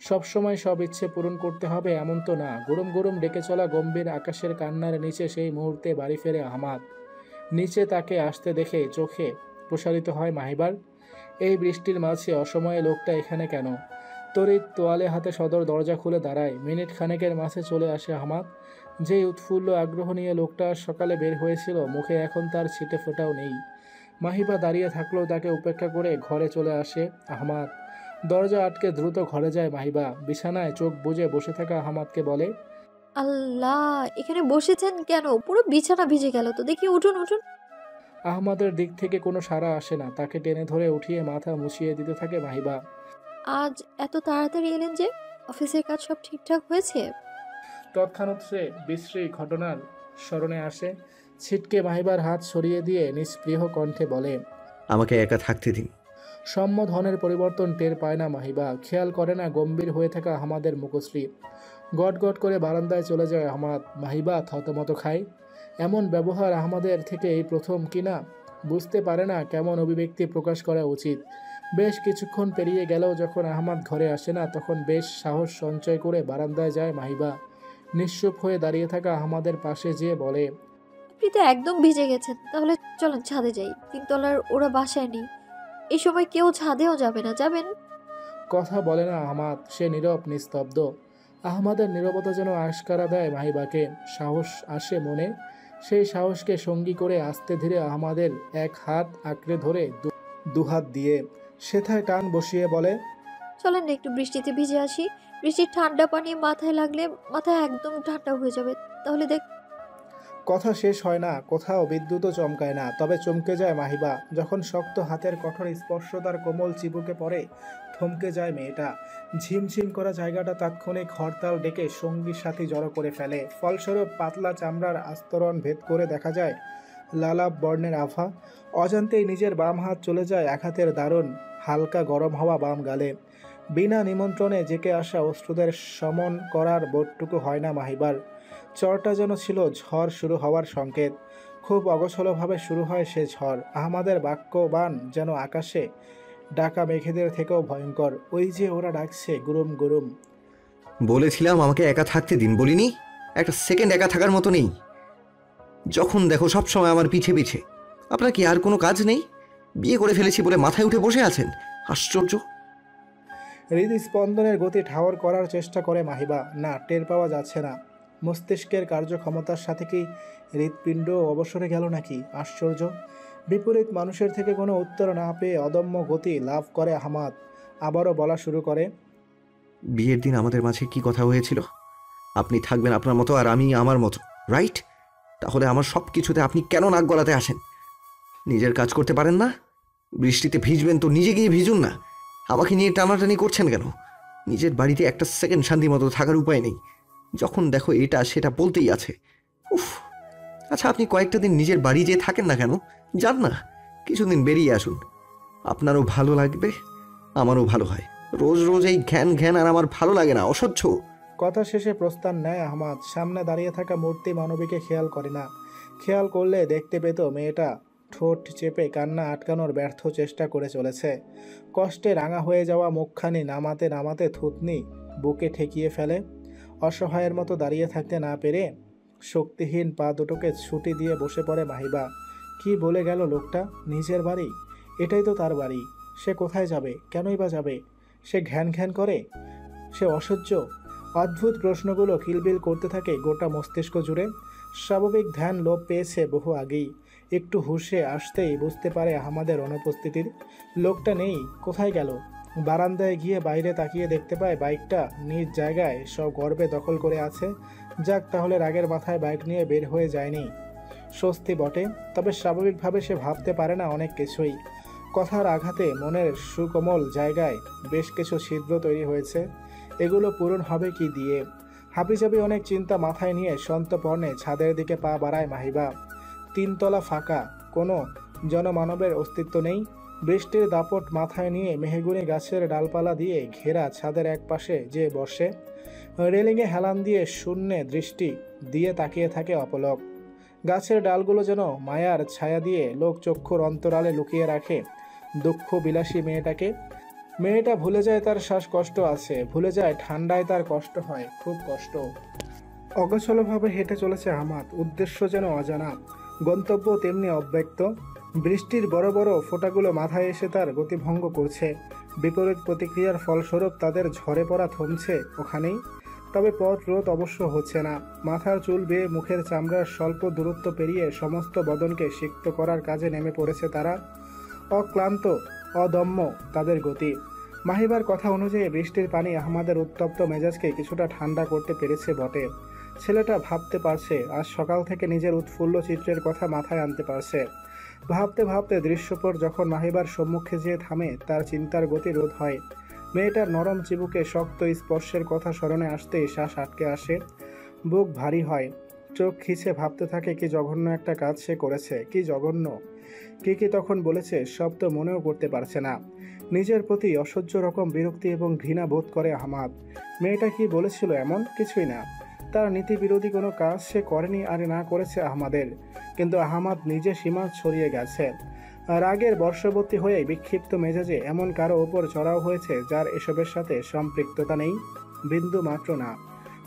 সবসময় সব ইচ্ছে পূরণ করতে হবে এমন তো না। গরম গরম ডেকে চলা গম্ভীর আকাশের কান্নার নিচে সেই মুহূর্তে বাড়ি ফেরে আহমাদ। নিচে তাকে আসতে দেখে চোখে প্রসারিত হয় মাহিবার। এই বৃষ্টির মাঝে অসময়ে লোকটা এখানে কেন? তড়িৎ তোয়ালে হাতে সদর দরজা খুলে দাঁড়ায়। মিনিট খানেকের মাঝে চলে আসে আহমাদ। যেই উৎফুল্ল আগ্রহ নিয়ে লোকটা সকালে বের হয়েছিল, মুখে এখন তার ছিটে ফোঁটাও নেই। মাহিবা দাঁড়িয়ে থাকলেও তাকে উপেক্ষা করে ঘরে চলে আসে আহমাদ। দরজা আটকে দ্রুত ঘরে যায় মাহিবা। বিছানায় চোখ বুজে বসে থাকা আহমাদকে বলে, আল্লাহ, এখানে বসেছেন কেন? পুরো বিছানা ভিজে গেল তো। দেখি উঠুন উঠুন। আহমাদের দিক থেকে কোনো সাড়া আসে না। তাকে টেনে ধরে উঠিয়ে মাথা মুছিয়ে দিতে থাকে মাহিবা। আজ এত তাড়াতাড়ি এলেন যে? অফিসের কাজ সব ঠিকঠাক হয়েছে? তৎক্ষণাৎ সে বিশ্রী ঘটনার স্মরণে আসে। ছিটকে মাহিবার হাত সরিয়ে দিয়ে নিস্পৃহ কণ্ঠে বলে, আমাকে একা থাকতে দিন। সম্বোধনের পরিবর্তন টের পায় না মাহিবা। খেয়াল করে না গম্ভীর হয়ে থাকা আহমাদের মুখশ্রী। গট গট করে বারান্দায় চলে যায় আহমাদ। মাহিবা থতমত খায়। এমন ব্যবহার আহমাদের থেকে এই প্রথম কিনা বুঝতে পারে না কেমন অভিব্যক্তি প্রকাশ করা উচিত। বেশ কিছুক্ষণ পেরিয়ে গেলেও যখন আহমাদ ঘরে আসে না, তখন বেশ সাহস সঞ্চয় করে বারান্দায় যায় মাহিবা। নিশ্চুপ হয়ে দাঁড়িয়ে থাকা আহমাদের পাশে যেয়ে বলে, আপনি তো একদম ভিজে গেছেন। তাহলে চলেন ছাদে যাই। তিনতলার ওরা বাসায় নেই। এই সময় কেউ ছাদেও যাবে না। যাবেন? কথা বলে না আহমাদ। সে নীরব নিস্তব্ধ। আহমাদের নীরবতা যেন আশকারা দেয় মাহিবাকে। সাহস আসে মনে। সেই সাহসকে সঙ্গী করে আস্তে ধীরে আহমাদের এক হাত আঁকড়ে ধরে দুহাত দিয়ে সেথায় টান বসিয়ে বলে, চলেন না একটু বৃষ্টিতে ভিজে আসি। বৃষ্টির ঠান্ডা পানি মাথায় লাগলে মাথা একদম ঠান্ডা হয়ে যাবে। তাহলে দেখ। কথা শেষ হয় না। কোথাও বিদ্যুৎও চমকায় না। তবে চমকে যায় মাহিবা। যখন শক্ত হাতের কঠোর স্পর্শ তার কোমল চিবুকে পড়ে, থমকে যায় মেয়েটা। ঝিমঝিম করা জায়গাটা তাৎক্ষণিক হরতাল ডেকে সঙ্গী সাথী জড়ো করে ফেলে। ফলস্বরূপ পাতলা চামড়ার আস্তরণ ভেদ করে দেখা যায় লালাব বর্ণের আভা। অজান্তেই নিজের বাম হাত চলে যায় আঘাতের দারুণ হালকা গরম হওয়া বাম গালে। বিনা নিমন্ত্রণে জেকে আসা অশ্রুদের সমন করার বোধটুকু হয় না মাহিবার। চরটা যেন ছিল ঝড় শুরু হওয়ার সংকেত। খুব অগোছলভাবে শুরু হয় সে ঝড়। আহমাদের বাক্যবান যেন আকাশে ডাকা মেঘেদের থেকেও ভয়ঙ্কর। ওই যে ওরা ডাকছে, গুরুম গুরুম। বলেছিলাম আমাকে একা থাকতে দিন, বলিনি? একটা সেকেন্ড একা থাকার মতো নেই। যখন দেখো সব সময় আমার পিছে পিছে। আপনার কি আর কোনো কাজ নেই? বিয়ে করে ফেলেছি বলে মাথায় উঠে বসে আছেন? আশ্চর্য। হৃদস্পন্দনের গতি ঠাওর করার চেষ্টা করে মাহিবা। না, টের পাওয়া যাচ্ছে না। মস্তিষ্কের কার্যক্ষমতার সাথে কি হৃৎপিণ্ড অবসরে গেল নাকি? আশ্চর্য। বিপরীত মানুষের থেকে কোনো উত্তর না পেয়ে অদম্য গতি লাভ করে আহমাদ। আবারও বলা শুরু করে, বিয়ের দিন আমাদের মাঝে কি কথা হয়েছিল? আপনি থাকবেন আপনার মতো আর আমি আমার মতো, রাইট? তাহলে আমার সব কিছুতে আপনি কেন নাক গলাতে আসেন? নিজের কাজ করতে পারেন না? বৃষ্টিতে ভিজবেন তো নিজে গিয়ে ভিজুন না। আমাকে নিয়ে টানাটানি করছেন কেন? নিজের বাড়িতে একটা সেকেন্ড শান্তি মতো থাকার উপায় নেই। যখন দেখো এটা সেটা বলতেই আছে। উফ। আচ্ছা, আপনি কয়েকটা দিন নিজের বাড়ি যেয়ে থাকেন না কেন? যান না, কিছুদিন বেরিয়ে আসুন। আপনারও ভালো লাগবে, আমারও ভালো হয়। রোজ রোজ এই ঘ্যান ঘ্যান আর আমার ভালো লাগে না, অসহ্য। কথা শেষে প্রস্থান নেয় আহমাদ। সামনে দাঁড়িয়ে থাকা মূর্তি মানবীকে খেয়াল করে না। খেয়াল করলে দেখতে পেত মেয়েটা ঠোঁট চেপে কান্না আটকানোর ব্যর্থ চেষ্টা করে চলেছে। কষ্টে রাঙা হয়ে যাওয়া মুখখানি নামাতে নামাতে থুতনি বুকে ঠেকিয়ে ফেলে। অসহায়ের মতো দাঁড়িয়ে থাকতে না পেরে শক্তিহীন পা দুটোকে ছুটি দিয়ে বসে পড়ে মাহিবা। কি বলে গেল লোকটা? নিজের বাড়ি? এটাই তো তার বাড়ি। সে কোথায় যাবে? কেনই বা যাবে? সে ঘ্যান ঘ্যান করে? সে অসহ্য? অদ্ভুত প্রশ্নগুলো কিলবিল করতে থাকে গোটা মস্তিষ্ক জুড়ে। স্বাভাবিক ধ্যান লোপ পেয়েছে বহু আগেই। একটু হুঁশে আসতেই বুঝতে পারে আমাদের অনুপস্থিতির। লোকটা নেই, কোথায় গেল? বারান্দায় গিয়ে বাইরে তাকিয়ে দেখতে পায় বাইকটা নিজ জায়গায় সব গর্বে দখল করে আছে। যাক, তাহলে রাগের মাথায় বাইক নিয়ে বের হয়ে যায়নি। স্বস্তি বটে। তবে স্বাভাবিকভাবে সে ভাবতে পারে না অনেক কিছুই। কথার আঘাতে মনের সুকোমল জায়গায় বেশ কিছু ছিদ্র তৈরি হয়েছে। এগুলো পূরণ হবে কি দিয়ে? হাবিজাবি অনেক চিন্তা মাথায় নিয়ে সন্তর্পণে ছাদের দিকে পা বাড়ায় মাহিবা। তিনতলা ফাঁকা, কোনো জনমানবের অস্তিত্ব নেই। বৃষ্টির দাপট মাথায় নিয়ে মেহগুনি গাছের ডালপালা দিয়ে ঘেরা ছাদের এক পাশে যে বসে, রেলিংয়ে হেলান দিয়ে শূন্যে দৃষ্টি দিয়ে তাকিয়ে থাকে অপলক। গাছের ডালগুলো যেন মায়ার ছায়া দিয়ে লোক চক্ষুর অন্তরালে লুকিয়ে রাখে দুঃখ বিলাসী মেয়েটাকে। মেয়েটা ভুলে যায় তার শ্বাসকষ্ট আছে, ভুলে যায় ঠান্ডায় তার কষ্ট হয়, খুব কষ্ট। অগোছলভাবে হেঁটে চলেছে আহমাদ, উদ্দেশ্য যেন অজানা, গন্তব্য তেমনি অব্যক্ত। বৃষ্টির বড় বড় ফোঁটাগুলো মাথায় এসে তার গতিভঙ্গ করছে, বিপরীত প্রতিক্রিয়ার ফলস্বরূপ তাদের ঝরে পড়া থমছে ওখানেই। তবে পথ রোধ অবশ্য হচ্ছে না। মাথার চুল বেয়ে মুখের চামড়ার স্বল্প দূরত্ব পেরিয়ে সমস্ত বদনকে সিক্ত করার কাজে নেমে পড়েছে তারা। অক্লান্ত, অদম্য তাদের গতি। মাহিবার কথা অনুযায়ী বৃষ্টির পানি আহমাদের উত্তপ্ত মেজাজকে কিছুটা ঠান্ডা করতে পেরেছে বটে। ছেলেটা ভাবতে পারছে, আজ সকাল থেকে নিজের উৎফুল্ল চিত্রের কথা মাথায় আনতে পারছে। ভাবতে ভাবতে দৃশ্যপট যখন মাহিবার সম্মুখে যেয়ে থামে, তার চিন্তার গতি রোধ হয়। মেয়েটার নরম চিবুকে শক্ত স্পর্শের কথা স্মরণে আসতেই শ্বাস আটকে আসে, বুক ভারী হয়, চোখ খিচে ভাবতে থাকে কি জঘন্য একটা কাজ সে করেছে, কি জঘন্য। কি তখন বলেছে সব তো মনেও করতে পারছে না। নিজের প্রতি অসহ্য রকম বিরক্তি এবং ঘৃণা বোধ করে আহমাদ। মেয়েটা কি বলেছিল এমন কিছুই না। তার নীতি বিরোধী কোনো কাজ সে করেনি, আর না করেছে আহমাদের। কিন্তু আহমাদ নিজে সীমা ছড়িয়ে গেছে। রাগের বর্ষবর্তী হয়ে বিক্ষিপ্ত মেজাজে এমন কারো ওপর চড়াও হয়েছে যার এসবের সাথে সম্পৃক্ততা নেই, বিন্দু মাত্র না।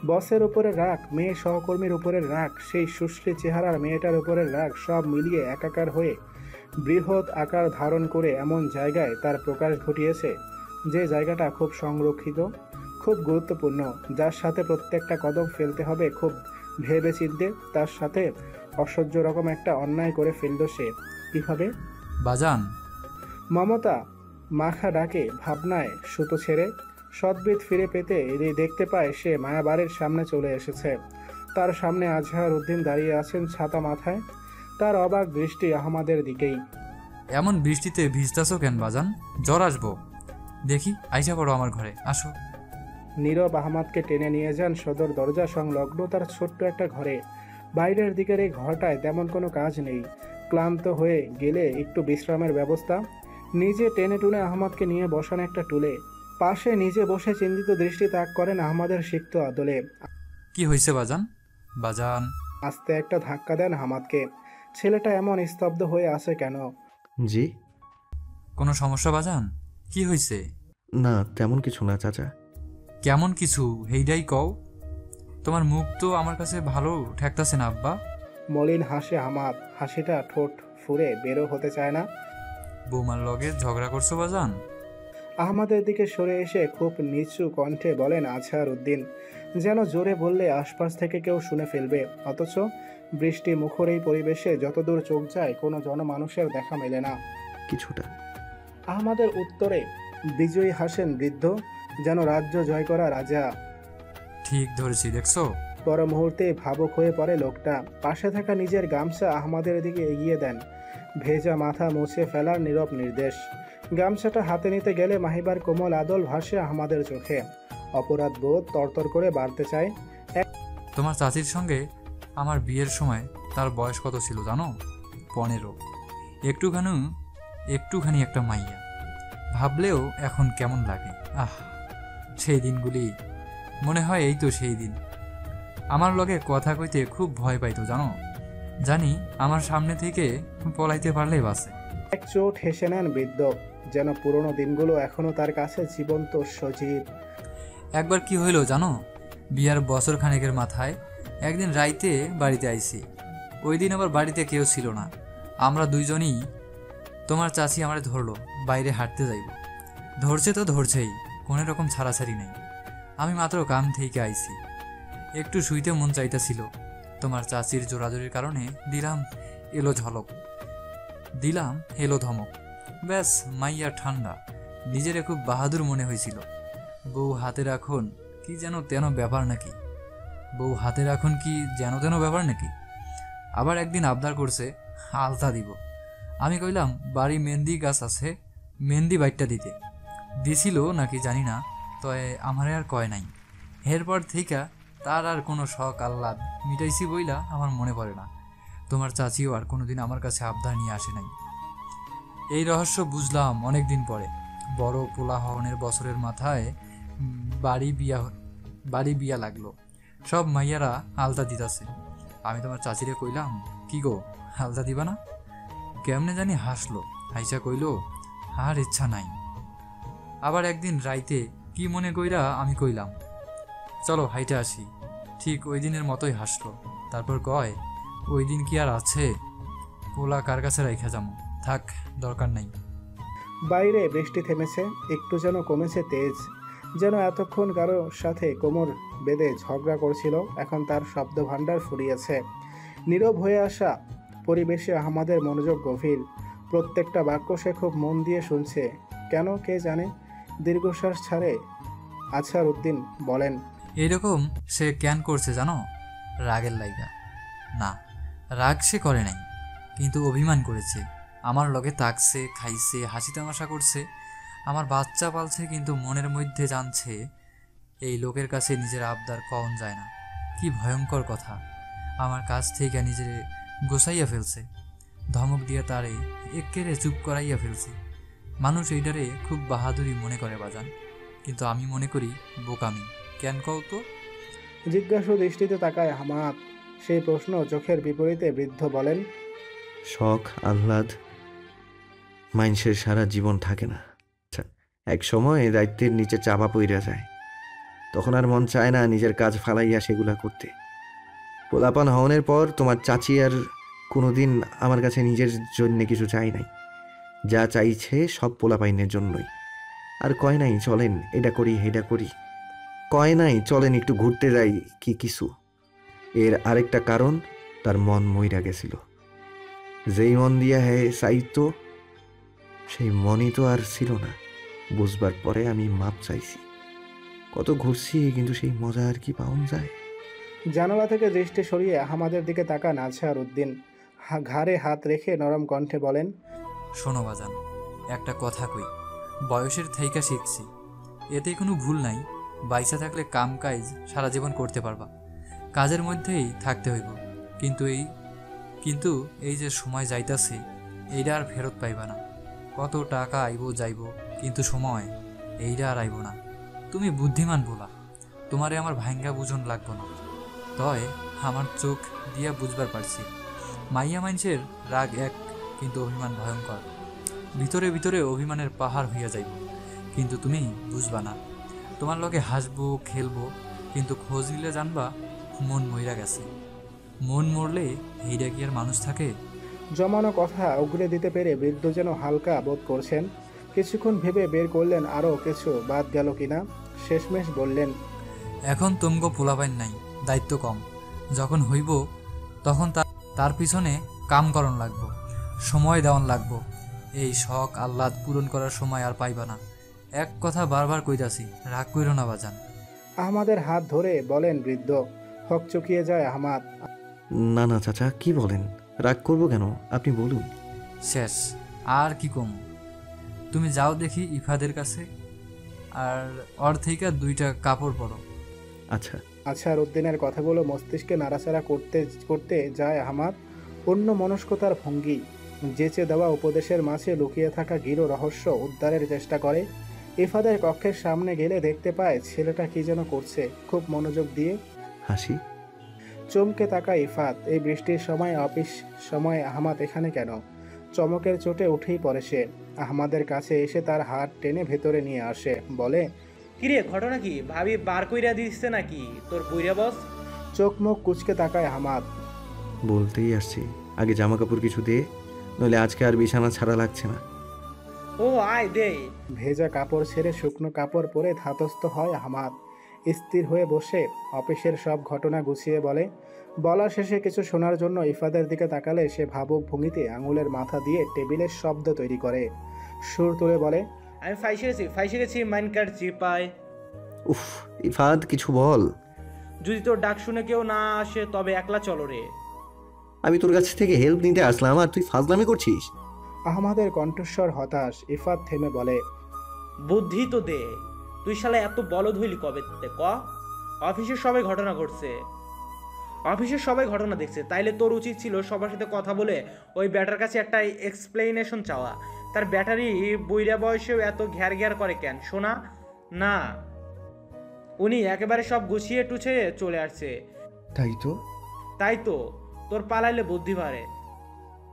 বসের উপরে রাগ, মেয়ে সহকর্মীর উপরের রাগ, সেই সুশ্রী চেহারার মেয়েটার উপরের রাগ, সব মিলিয়ে একাকার হয়ে বৃহৎ আকার ধারণ করে এমন জায়গায় তার প্রকাশ ঘটিয়েছে, যে জায়গাটা খুব সংরক্ষিত, খুব গুরুত্বপূর্ণ, যার সাথে প্রত্যেকটা কদম ফেলতে হবে খুব ভেবে চিনতে। তার সাথে অসহ্য রকম একটা অন্যায় করে ফেলল সে। কিভাবে? বাজান। মমতা মাখা ডাকে ভাবনায় সুতো ছেড়ে সদ্বিদ ফিরে পেতে দেখতে পায় সে মায়াবাড়ির সামনে চলে এসেছে। তার সামনে আজহার উদ্দিন দাঁড়িয়ে আছেন ছাতা মাথায়, তার অবাক দৃষ্টি আহমাদের দিকেই। এমন বৃষ্টিতে ভিজতাছো কেন বাজান? জ্বর আসবো। দেখি আইসা পড়ো আমার ঘরে, আসো। নীরব আহমাদকে টেনে নিয়ে যান সদর দরজা সংলগ্ন তার ছোট্ট একটা ঘরে। বাইরের দিকের এই ঘরটায় তেমন কোনো কাজ নেই। ক্লান্ত হয়ে গেলে একটু বিশ্রামের ব্যবস্থা। নিজে টেনে টুনে আহমাদকে নিয়ে বসান একটা টুলে, পাশে নিজে বসে চিন্তিত দৃষ্টি তাক করেন আহমাদের সিক্ত আদলে। কি হয়েছে বাজান? বাজান। আস্তে একটা ধাক্কা দেন আহমাদকে। ছেলেটা এমন স্তব্ধ হয়ে আছে কেন? জি? কোনো সমস্যা বাজান? কি হয়েছে? না, তেমন কিছু না চাচা। কেমন কিছু হেইডাই কও। তোমার মুখ তো আমার কাছে ভালো ঠেকতাছে না আব্বা। মলিন হাসে আহমাদ, হাসিটা ঠোঁট ফুঁড়ে বেরো হতে চায় না। বৌমার লগে ঝগড়া করছো বাজান? আহমাদের দিকে সরে এসে খুব নিচু কণ্ঠে বলেন আজহার উদ্দিন, যেন জোরে বললে আশপাশ থেকে কেউ শুনে ফেলবে। অথচ বৃষ্টি মুখর এই পরিবেশে যতদূর চোখ যায় কোনো জনমানুষের দেখা মেলে না। কিছুটা। আহমাদের উত্তরে বিজয়ী হাসেন বৃদ্ধ, যেন রাজ্য জয় করা রাজা। ঠিক ধরেছি, দেখছো? পর মুহূর্তে ভাবুক হয়ে পড়ে লোকটা। পাশে থাকা নিজের গামছা আহমাদের দিকে এগিয়ে দেন, ভেজা মাথা মুছে ফেলার নীরব নির্দেশ। গামছাটা হাতে নিতে গেলে মাহিবার কোমল আদল ভাসে আহমাদের চোখে। অপরাধ বোধ তরতর করে বাড়তে চায়। তোমার চাচির সঙ্গে আমার বিয়ের সময় তার বয়স কত ছিল জানো? 15। একটুখানি একটা মাইয়া। ভাবলেও এখন কেমন লাগে। আহ, সেই দিনগুলি মনে হয় এই তো সেই দিন। আমার লগে কথা কইতে খুব ভয় পাইতো জানো। জানি আমার সামনে থেকে পলাইতে পারলেই বাঁচে। এক চোট হেসে নেন বৃদ্ধ, যেন পুরনো দিনগুলো এখনো তার কাছে জীবন্ত সজীব। একবার কি হইল জানো? বিয়ার বছর খানেকের মাথায় একদিন রাইতে বাড়িতে আইছি। ওই দিন আবার বাড়িতে কেউ ছিল না। আমরা দুইজনই। তোমার চাচি আমারে ধরলো, বাইরে হাঁটতে যাইব। ধরছে তো ধরছেই, কোনো রকম ছাড়াছাড়ি নেই। আমি মাত্র কাম থেকে আইছি, একটু শুইতে মন চাইতেছিল। তোমার চাচির জোরাজোরির কারণে দিলাম এলো ধমক। ব্যাস, মাইয়া ঠান্ডা, নিজেরে খুব বাহাদুর মনে হয়েছিল। বউ হাতে রাখুন কি যেন তেন ব্যাপার নাকি। আবার একদিন আবদার করছে আলতা দিব। আমি কইলাম বাড়ি মেহেন্দি গাছ আছে, মেহেন্দি বাইটটা দিছিল নাকি জানি না, তয় আমারে আর কয় নাই। এরপর থেকে তার আর কোনো শখ আহ্লাদ মিটাইছি বইলা আমার মনে পড়ে না। তোমার চাচিও আর কোনোদিন আমার কাছে আবদার নিয়ে আসে নাই। এই রহস্য বুঝলাম অনেক দিন পরে। বড় কোলাহলের বছরের মাথায় বাড়ি বিয়া লাগলো। সব মাইয়ারা আলতা দিতাছে। আমি তোমার চাচিরে কইলাম, কি গো আলতা দিবা না? কেমনে জানি হাসলো, হাইসা কইল আর ইচ্ছা নাই। আবার একদিন রাইতে কি মনে কইরা আমি কইলাম চলো হাইটে আসি, ঠিক ওই দিনের মতোই হাসলো। তারপর কয় ওই দিন কি আর আছে, পোলা কার কাছে রাইখা যাবো, থাক দরকার নাই। বাইরে বৃষ্টি থেমেছে, একটু যেন কমেছে তেজ, যেন এতক্ষণ কারো সাথে কোমর বেঁধে ঝগড়া করছিল, এখন তার শব্দ ভাণ্ডার ফুরিয়েছে। নীরব হয়ে আসা পরিবেশে আমাদের মনোযোগ গভীর, প্রত্যেকটা বাক্য সে খুব মন দিয়ে শুনছে। কেন কে জানে। দীর্ঘশ্বাস ছাড়ে আছার উদ্দিন বলেন, এইরকম সে ক্যান করছে জানো, রাগের লাইগা না, রাগ সে করে নাই, কিন্তু অভিমান করেছে। আমার লগে তাকছে, খাইছে, হাসি তামাশা করছে, আমার বাচ্চা পালছে, কিন্তু মনের মধ্যে জানছে এই লোকের কাছে নিজের আবদার কম যায় না। কি ভয়ঙ্কর কথা, আমার কাছ থেকে নিজের গোসাইয়া ফেলছে, ধমক দিয়ে তারে এক্কেরে চুপ করাইয়া ফেলছে। মানুষ এইটারে খুব বাহাদুরি মনে করে বাজান, কিন্তু আমি মনে করি বোকামি। কেন কও তো? জিজ্ঞাসু দৃষ্টিতে তাকায় হামাদ। সেই প্রশ্ন চোখের বিপরীতে বৃদ্ধ বলেন, শখ আহ্লাদ মানুষের সারা জীবন থাকে না, এক সময় দায়িত্বের নিচে চাপা পইরা যায়, তখন আর মন চায় না নিজের কাজ ফালাইয়া সেগুলা করতে। পোলাপান হওয়ার পর তোমার চাচি আর কোনোদিন আমার কাছে নিজের জন্য কিছু চাই নাই, যা চাইছে সব পোলাপাইনের জন্যই। আর কয় নাই চলেন এটা করি এটা করি, কয় নাই চলেন একটু ঘুরতে যাই কি কিছু। এর আরেকটা কারণ, তার মন মইরা গেছিল। যেই মন দিয়া হ্যাঁ চাইতো সেই মনই তো আর ছিল না। বুঝবার পরে আমি মাপ চাইছি, কত ঘুরছি, কিন্তু সেই মজা আর কি পাওয়া যায়। জানালা থেকে দৃষ্টি সরিয়ে আমাদের দিকে তাকান আছার উদ্দিন, ঘাড়ে হাত রেখে নরম কণ্ঠে বলেন, শোনো বাজান, একটা কথা কই, বয়সের থাইকা শিখছি, এতে কোনো ভুল নাই। বাইসা থাকলে কাম কাজ সারা জীবন করতে পারবা, কাজের মধ্যেই থাকতে হইব। কিন্তু এই যে সময় যাইতাছে, এইটা আর ফেরত পাইবা না। কত টাকা আইব যাইব, কিন্তু সময় এইটা আর আইব না। তুমি বুদ্ধিমান বলা, তোমারে আমার ভাঙ্গা বুঝন লাগবো না। তয় আমার চোখ দিয়া বুঝবার পারছি, মাইয়া মানুষের রাগ এক, কিন্তু অভিমান ভয়ঙ্কর। ভিতরে ভিতরে অভিমানের পাহাড় হইয়া যাইব, কিন্তু তুমি বুঝবা না। তোমার লগে হাসবো খেলবো, কিন্তু খোঁজ নিলে জানবা মন মইরা গেছে। মন মরলে এইটা কি আর মানুষ থাকে? জমানো কথা উগরে দিতে পেরে বৃদ্ধ যেন হালকা বোধ করছেন। কিছুক্ষণ ভেবে বের করলেন আরও কিছু বাদ গেল কিনা। শেষমেশ বললেন, এখন তোমগো পোলাপাইন নাই, দায়িত্ব কম। যখন হইব তখন তার পিছনে কাম করন লাগবো, সময় দেওয়ান লাগবো। এই শখ আহ্লাদ পূরণ করার সময় আর পাইবা না। এক কথা বারবার কইতাছি, রাগ কইরো না বাজান। আহমাদের হাত ধরে বলেন বৃদ্ধ। হকচকিয়ে যায় আহমাদ। না না চাচা, কি বলেন? রাগ করবো কেন, আপনি বলুন। শেষ, আর কি কম। তুমি যাও দেখি ইফাদের কাছে, আর ওর থেকে 2টা কাপড় পরো। আচ্ছা। আছার উদ্দিনের কথাগুলো মস্তিষ্কে নাড়াচাড়া করতে করতে যায় আহমাদ। অন্য মনস্কতার ভঙ্গি, যেচে দেওয়া উপদেশের মাঝে লুকিয়ে থাকা গিরো রহস্য উদ্ধারের চেষ্টা করে। ইফাদের কক্ষের সামনে গেলে দেখতে পায় ছেলেটা কি যেন করছে, খুব মনোযোগ দিয়ে। হাসি। চমকে তাকায় ইফাত। এই বৃষ্টির সময় অফিস সময় আহমাদ এখানে কেন? চমকের চোটে উঠেই পড়ে সে। আহমাদের কাছে এসে তার হাত টেনে ভেতরে নিয়ে আসে, বলে, কিরে ঘটনা কি? ভাবি বার কইরা দিচ্ছে নাকি তোর বুইরা বস? চোখ মুখ কুচকে তাকায় আহমাদ। বলতেই আসছি, আগে জামা কাপড় কিছু দে, নইলে আজকে আর বিছানা ছাড়া লাগছে না। ও আয় দে। ভেজা কাপড় ছেড়ে শুকনো কাপড় পরে ধাতস্থ হয় আহমাদ। স্থির হয়ে বসে অফিসের সব ঘটনা গুছিয়ে বলে। বলার শেষে কিছু শোনার জন্য ইফাদের দিকে তাকালে সে ভাবুক ভঙ্গিতে আঙুলের মাথা দিয়ে টেবিলের শব্দ তৈরি করে। সুর তুলে বলে, আমি ফাইসে গেছি মাইন কার্ড চিপায়। উফ ইফাদ, কিছু বল। যদি তোর ডাক শুনে কেউ না আসে তবে একলা চলো রে। আমি তোর কাছ থেকে হেল্প নিতে আসলাম আর তুই ফাজলামি করছিস। আহমাদের কণ্ঠস্বর হতাশ। ইফাত থেমে বলে, বুদ্ধি তো দে। তুই শালা এত বলদ হইলি কবে তে ক? অফিসের সবাই ঘটনা ঘটছে, অফিসের সবাই ঘটনা দেখছে, তাইলে তোর উচিত ছিল সবার সাথে কথা বলে ওই ব্যাটার কাছে একটা এক্সপ্লেনেশন চাওয়া। তার ব্যাটারি বইরা বয়সেও এত ঘ্যার ঘ্যার করে কেন শোনা না? উনি একেবারে সব গুছিয়ে টুছিয়ে চলে আসছে। তাই তো তোর পালাইলে বুদ্ধি বাড়ে।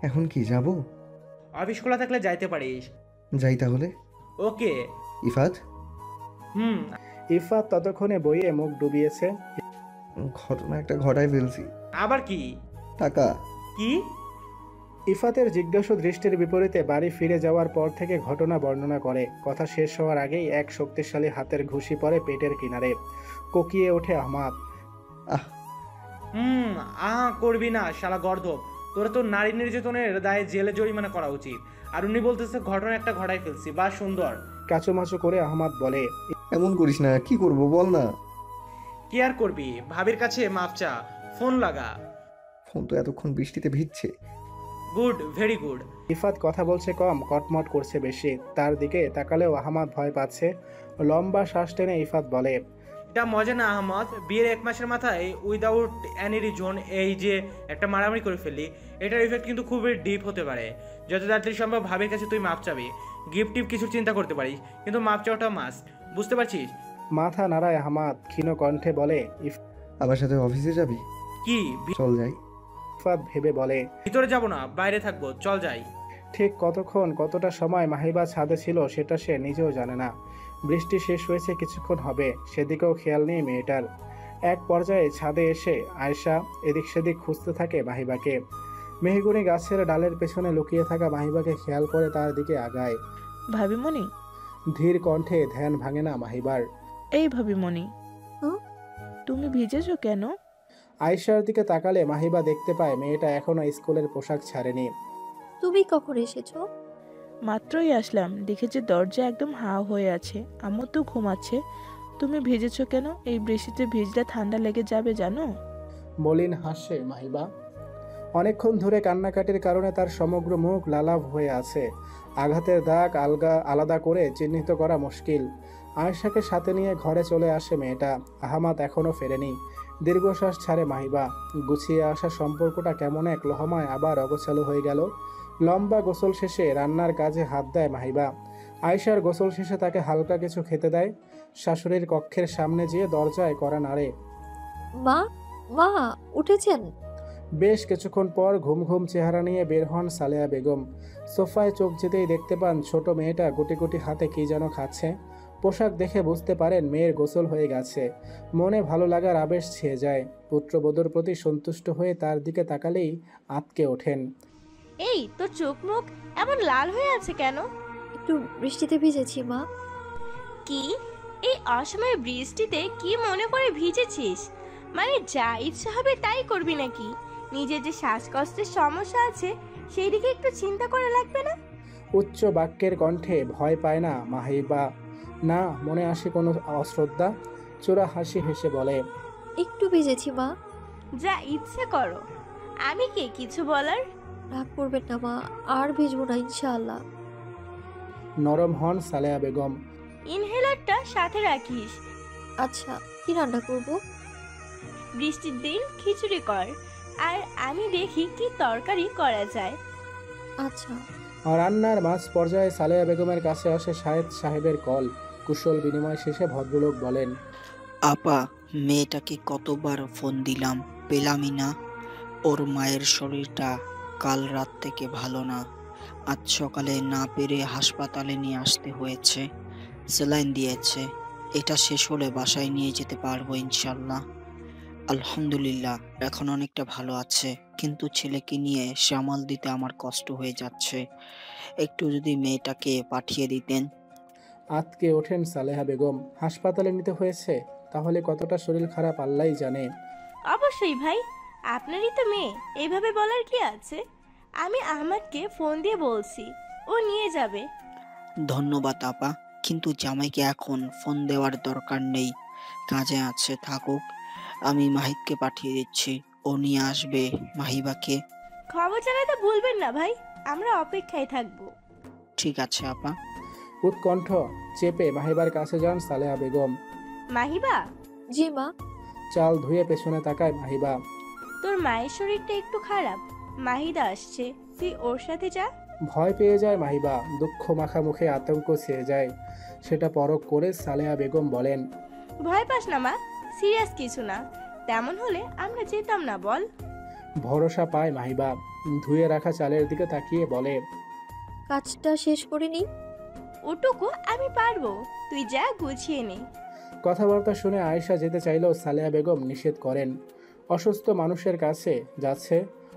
এখন কি যাব? অফিস খোলা থাকলে যাইতে পারিস। যাই তাহলে। ওকে, ইফাত, হুম। ইফাত ততক্ষণে বইয়ে মুখ ডুবিয়েছে। ঘটনা একটা ঘটায় ফেলছি। আবার কি? টাকা। কি? ইফাতের জিজ্ঞাসু দৃষ্টির বিপরীতে বাড়ি ফিরে যাওয়ার পর থেকে ঘটনা বর্ণনা করে। কথা শেষ হওয়ার আগেই এক শক্তিশালী হাতের ঘুষি পড়ে পেটের কিনারে। কোকিয়ে ওঠে আহমাদ। আহ, হুম। করবি না শালা গর্দভ। তোরা তো নারী নির্যাতনের দায়ে জেলে জরিমানা করা উচিত। আর উনি বলতেছে ঘটনা একটা ঘটাই ফেলছি। বা সুন্দর। কাচুমাচু করে আহমাদ বলে, এমন করিস না, কি করব বল না। কি আর করবি? ভাবির কাছে মাপ চা। ফোন লাগা। ফোন তো এতক্ষণ বৃষ্টিতে ভিজছে। Good, very good. ইফাত কথা বলছে কম, কটমট করছে বেশি। তার দিকে তাকালেও আহমাদ ভয় পাচ্ছে। লম্বা শ্বাস টেনে ইফাত বলে, এটা মজা না আহমদ। বিয়ের 1 মাসের মাথায় উইদাউট এনি রিজন এই যে একটা মারামারি করে ফেললি, এটার ইফেক্ট কিন্তু খুবই ডিপ হতে পারে। যত তাড়াতাড়ি সম্ভব ভাবের কাছে তুই মাপ চাবি। গিফট টিপ কিছু চিন্তা করতে পারিস, কিন্তু মাপ চাওয়াটা মাস্ট। বুঝতে পারছিস? মাথা নাড়ায় আহমাদ। ক্ষীণ কণ্ঠে বলে, আমার সাথে অফিসে যাবি? কি? চল যাই। ইফাত ভেবে বলে, ভিতরে যাব না, বাইরে থাকবো, চল যাই। ঠিক কতক্ষণ কতটা সময় মাহিবা ছাদে ছিল সেটা সে নিজেও জানে না। বৃষ্টি শেষ হয়েছে, কিছুক্ষণ হবে, সেদিকেও খেয়াল নেই মেয়েটার। এক পর্যায়ে ছাদে এসে আয়েশা এদিক সেদিক খুঁজতে থাকে মাহিবাকে। মেহগুনি গাছের ডালের পেছনে লুকিয়ে থাকা মাহিবাকে খেয়াল করে তার দিকে আগায়। ভাবিমণি, ধীর কণ্ঠে ধ্যান ভাঙে না মাহিবার। এই ভাবিমণি, হুম? তুমি ভিজেছো কেন? আয়েশার দিকে তাকালে মাহিবা দেখতে পায় মেয়েটা এখনো স্কুলের পোশাক ছাড়েনি। তুমি কখন এসেছো? মাত্রই আসলাম, দেখেছি দরজা একদম হা হয়ে আছে। আম্মু তো ঘুমাচ্ছে। তুমি ভিজেছো কেন? এই বৃষ্টিতে ভিজলে ঠান্ডা লেগে যাবে জানো। মলিন হাসে মাহিবা। অনেকক্ষণ ধরে কান্নাকাটির কারণে তার সমগ্র মুখ লালাভ হয়ে আছে। আঘাতের দাগ আলাদা করে চিহ্নিত করা মুশকিল। আয়েশাকে সাথে নিয়ে ঘরে চলে আসে মেয়েটা। আহমাদ এখনও ফেরেনি। দীর্ঘশ্বাস ছাড়ে মাহিবা। গুছিয়ে আসা সম্পর্কটা কেমন এক লহমায় আবার অগোছালো হয়ে গেল। লম্বা গোসল শেষে রান্নার কাজে হাত দেয় মাহিবা। আয়েশার গোসল শেষে তাকে হালকা কিছু খেতে দেয়। শাশুড়ির কক্ষের সামনে যেয়ে দরজায় কড়া নাড়ে। মা, মা উঠেছেন? বেশ কিছুক্ষণ পর ঘুম ঘুম চেহারা নিয়ে বের হন সালেহা বেগম। সোফায় চোখ যেতেই দেখতে পান ছোট মেয়েটা গুটি গুটি হাতে কী যেন খাচ্ছে। পোশাক দেখে বুঝতে পারেন মেয়ের গোসল হয়ে গেছে। মনে ভালো লাগার আবেশ ছেয়ে যায়। পুত্রবধূর প্রতি সন্তুষ্ট হয়ে তার দিকে তাকালেই আঁতকে ওঠেন। এই তোর চোখ মুখ এমন লাল হয়ে আছে কেন? একটু বৃষ্টিতে ভিজেছি মা। কি? এই অসময়ে বৃষ্টিতে কি মনে করে ভিজেছিস? মানে যা ইচ্ছা হবে তাই করবি নাকি? নিজের যে শ্বাসকষ্টের সমস্যা আছে সেই দিকে একটু চিন্তা করা লাগবে না? উচ্চ বাক্যের কণ্ঠে ভয় পায় না মাহিবা। না মনে আসে কোনো অশ্রদ্ধা। চোরা হাসি হেসে বলে, একটু ভিজেছি মা। যা ইচ্ছে করো, আমি কে কিছু বলার? রাগ করবেন না মা, আর ভিজবো না ইনশাআল্লাহ। নরম হন সালেহা বেগম। ইনহেলারটা সাথে রাখিস। আচ্ছা, কি রান্না করব? বৃষ্টির দিন খিচুড়ি কর, আর আমি দেখি কি তরকারি করা যায়। আচ্ছা। রান্নার মাঝ পর্যায়ে সালেহা বেগমের কাছে আসে শাহেদ সাহেবের কল। কুশল বিনিময় শেষে ভদ্রলোক বলেন, আপা, মেয়েটাকে কতবার ফোন দিলাম, পেলামই না। ওর মায়ের শরীরটা কাল রাত থেকে ভালো না। আজ সকালে না পেরে হাসপাতালে নিয়ে আসতে হয়েছে। স্যালাইন দিয়েছে। এটা শেষ হলে বাসায় নিয়ে যেতে পারবো ইনশাল্লাহ। আলহামদুলিল্লাহ, এখন অনেকটা ভালো আছে, কিন্তু ছেলেকে নিয়ে সামাল দিতে আমার কষ্ট হয়ে যাচ্ছে। একটু যদি মেয়েটাকে পাঠিয়ে দিতেন। আতকে ওঠেন সালেহা বেগম। হাসপাতালে নিতে হয়েছে? তাহলে কতটা শরীর খারাপ আল্লাহই জানে। অবশ্যই ভাই, আপনারই তো মেয়ে, এইভাবে বলার কি আছে? আমি আহমদকে ফোন দিয়ে বলছি, ও নিয়ে যাবে। ধন্যবাদ আপা, কিন্তু জামাইকে এখন ফোন দেওয়ার দরকার নেই, কাজে আছে, থাকুক। আমি মাহিদকে পাঠিয়ে দিচ্ছি, ও নিয়ে আসবে মাহিবাকে। খবর জানাতে ভুলবেন না ভাই, আমরা অপেক্ষায় থাকবো। ঠিক আছে আপা। উৎকণ্ঠ চেপে মাহিবার কাছে যান সালেহা বেগম। মাহিবা, জি মা। চাল ধুয়ে পেছনে তাকায় মাহিবা। তোর মায়ের শরীরটা একটু খারাপ, মাহিদা আসছে, তুই ওর সাথে যা। ভয় পেয়ে যায় মাহিবা। দুঃখ মাখা মুখে আতঙ্ক ছেয়ে যায়। সেটা পরখ করে সালেহা বেগম বলেন, ভয় পাস না মা, সিরিয়াস কিছু না। তেমন হলে আমরা যেতাম না বল। ভরসা পায় মাহিবা। ধুয়ে রাখা চালের দিকে তাকিয়ে বলে, কাজটা শেষ করে নিই। ওটুকু আমি পারবো, তুই যা গুছিয়ে নে। কথাবার্তা শুনে আয়েশা যেতে চাইলেও সালেহা বেগম নিষেধ করেন। অসুস্থ মানুষের কাছে যাচ্ছে,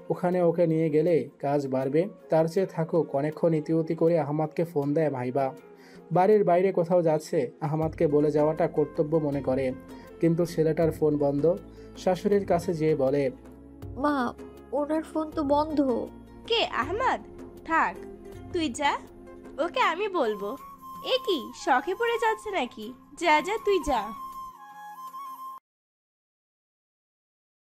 ওখানে ওকে নিয়ে গেলে কাজ বাড়বে, তার চেয়ে থাকুক। অনেকক্ষণ ইতিউতি করে আহমাদকে ফোন দেয় ভাইবা। বাড়ির বাইরে কোথাও যাচ্ছে, আহমাদকে বলে যাওয়াটা কর্তব্য মনে করে, কিন্তু ছেলেটার ফোন বন্ধ। শাশুড়ির কাছে যেয়ে বলে, মা, ওনার ফোন তো বন্ধ। কে আহমদ? থাক, তুই যা, ওকে আমি বলবো। এ কি শখে পড়ে যাচ্ছে নাকি? যা যা তুই যা।